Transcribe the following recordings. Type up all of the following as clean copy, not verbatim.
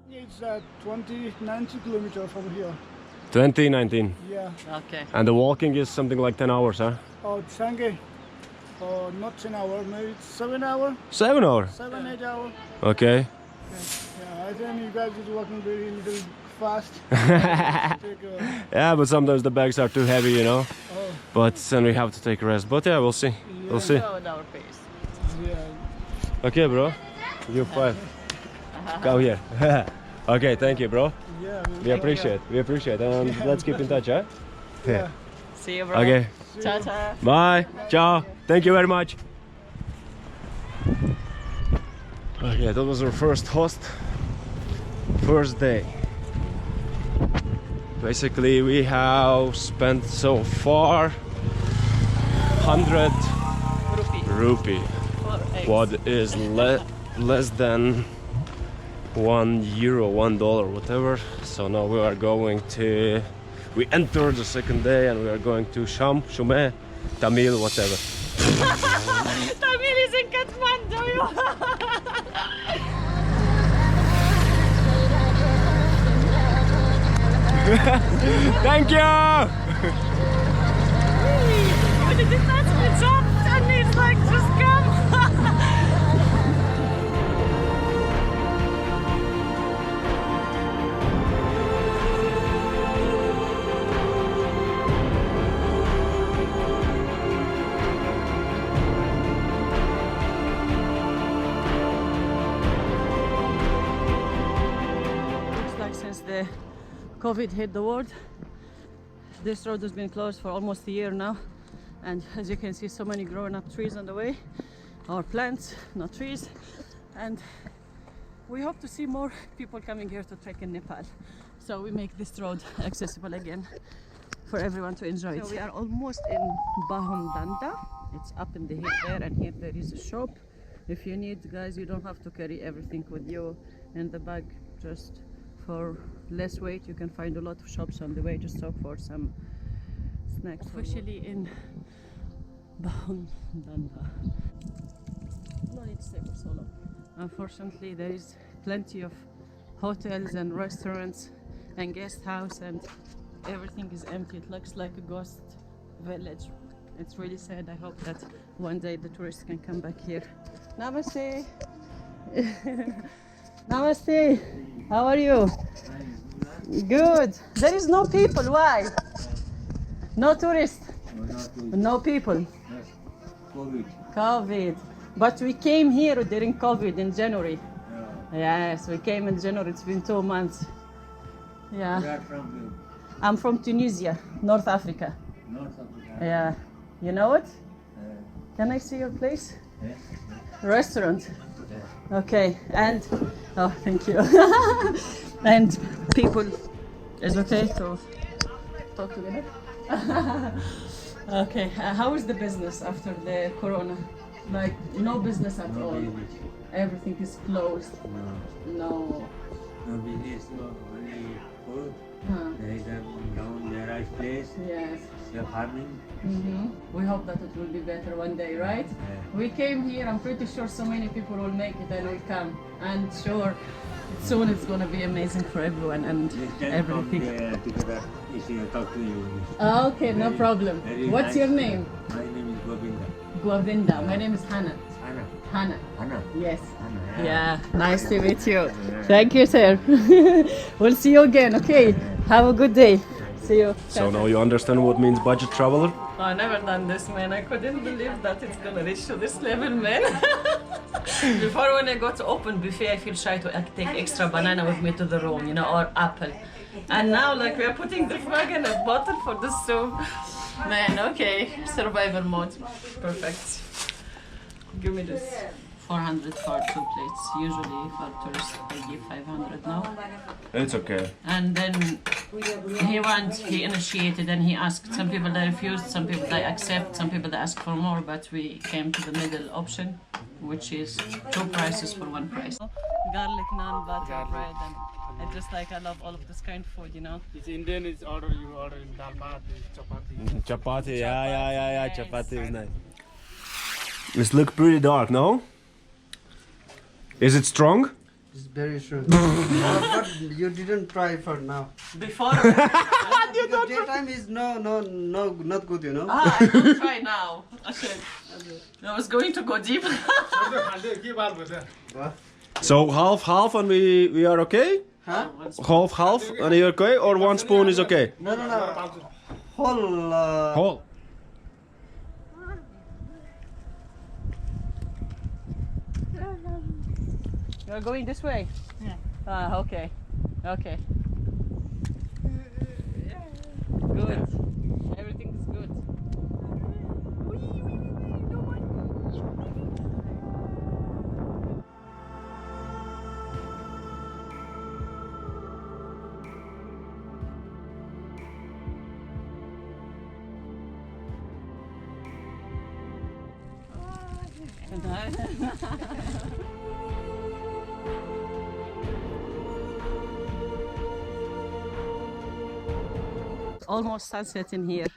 It's 20-90 kilometers from here. 2019. Yeah. Okay. And the walking is something like 10 hours, huh? Oh, Changi. Oh, not 10 hours, maybe it's 7 hours. 7 hours? 7-8 hours. Okay. Yeah, I think you guys is working very little fast. Yeah, but sometimes the bags are too heavy, you know. Oh. But then we have to take a rest. But yeah, we'll see. Yeah. We'll see. Go at our pace. Yeah. Okay, bro. You five. Go here. Okay, thank you, bro. Yeah. We appreciate. We appreciate. And let's keep in touch, huh? Yeah. See you, bro. Okay. Ciao, ciao. Bye. Ciao. Thank you very much. Okay, that was our first host. First day. Basically, we have spent so far 100 rupee. What is less than €1, $1, whatever. So now we are going to. We entered the second day and we are going to Shume, Tamil, whatever. Tamil is in Kathmandu. Thank you! But it did not switch off and it's like, just come. Looks like since the COVID hit the world, this road has been closed for almost a year now, and as you can see, so many grown up trees on the way, or plants, not trees, and we hope to see more people coming here to trek in Nepal, so we make this road accessible again for everyone to enjoy. So we are almost in Bahundanda. It's up in the hill there, and here there is a shop. If you need, guys, you don't have to carry everything with you in the bag. Just for less weight, you can find a lot of shops on the way. Just stop for some snacks. Officially in Bahundanda. No need to stay for so long. Unfortunately, there is plenty of hotels and restaurants and guest house, and everything is empty. It looks like a ghost village. It's really sad. I hope that one day the tourists can come back here. Namaste. Namaste. How are you? Good. There is no people. Why? No tourists. No people. COVID. But we came here during COVID in January. Yes, we came in January. It's been 2 months. Yeah. Where from you? I'm from Tunisia, North Africa. North Africa. Yeah. You know it? Can I see your place? Restaurant. Okay. And oh, thank you. And people, is okay to talk together? Okay. How is the business after the corona? Like no business at all. Business. Everything is closed. No. No. No business. No only food. Huh. There is a down there is place. Yes. The farming. We hope that it will be better one day, right? Yeah. We came here, I'm pretty sure so many people will make it and will come. And sure, soon it's going to be amazing for everyone and everything. Together, talk to you. Okay, no problem. What's your name? My name is Govinda. Govinda. My name is Hannah. Anna. Hannah. Anna. Yes. Anna. Yeah, nice to meet you. Thank you, sir. We'll see you again, okay? Have a good day. See you. So now you understand what means budget traveler? I never done this, man. I couldn't believe that it's gonna reach to this level, man. Before, when I go to open buffet, I feel shy to take extra banana with me to the room, you know, or apple. And now, like, we are putting the frog in a bottle for the soup. Man, okay, survival mode. Perfect. Give me this. 400 for 2 plates. Usually for tourists I give 500 now. It's okay. And then he initiated and he asked. Some people they refused, some people they accept, some people they ask for more, but we came to the middle option, which is 2 prices for 1 price. Garlic naan, butter bread, and I love all of this kind of food, you know. It's Indian, you order in dal bhat, chapati. Chapati, yeah. Chapati is nice. This look pretty dark, no? Is it strong? It's very soon. But you didn't try for now. Before. Because daytime is no, not good, you know. I don't try now. I was going to go deep. So half and we are okay? Huh? Half and you're okay? Or one spoon is okay? No. Whole. Whole. You're going this way? Yeah. Ah, okay. Okay. Good. Everything is good. Almost sunset in here.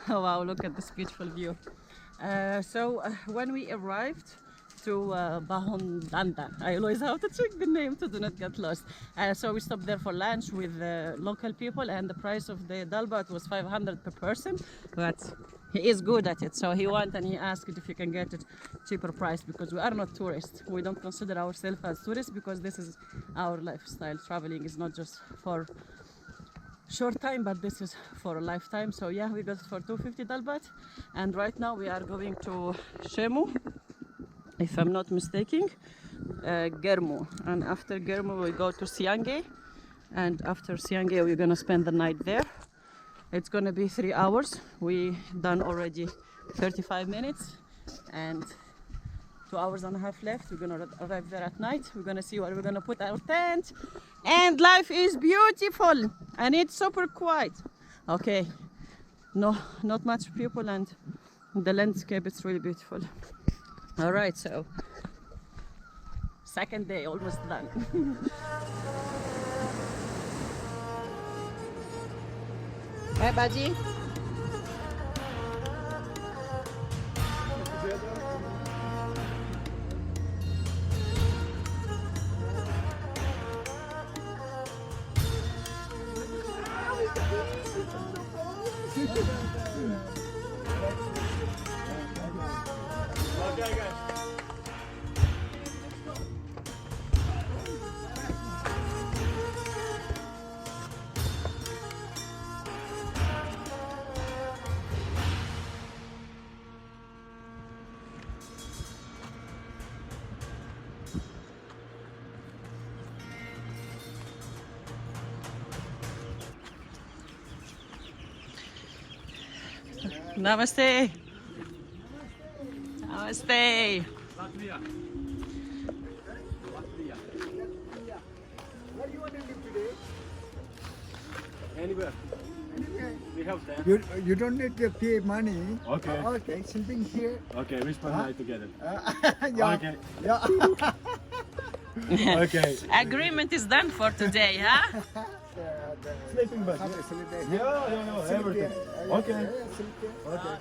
Oh, wow, look at this beautiful view. When we arrived to Bahondanda, I always have to check the name to do not get lost. So we stopped there for lunch with local people, and the price of the dalbat was 500 per person, but he is good at it, so he went and he asked if you can get it cheaper price, because we are not tourists. We don't consider ourselves as tourists because this is our lifestyle. Traveling is not just for short time, but this is for a lifetime. So yeah, we got it for 250 dalbat, and right now we are going to Shemu, if I'm not mistaken, Germu, and after Germu we go to Siange, and after Siange we're gonna spend the night there. It's gonna be 3 hours. We done already 35 minutes and 2 hours and a half left. We're gonna arrive there at night. We're gonna see where we're gonna put our tent, and life is beautiful and it's super quiet. Okay, no, not much people, and the landscape is really beautiful. All right, so second day almost done. Hey, Baji. Namaste. Namaste. What do you want to live today? Anywhere. We have that. You don't need to pay money. Okay. Okay, sleeping here. Okay, we spend night together. Yeah. Okay. Yeah. Okay. Agreement is done for today, huh? Sleeping bag. Have a sleep there. Yeah, everything. Yeah, Okay. sleep there. Okay.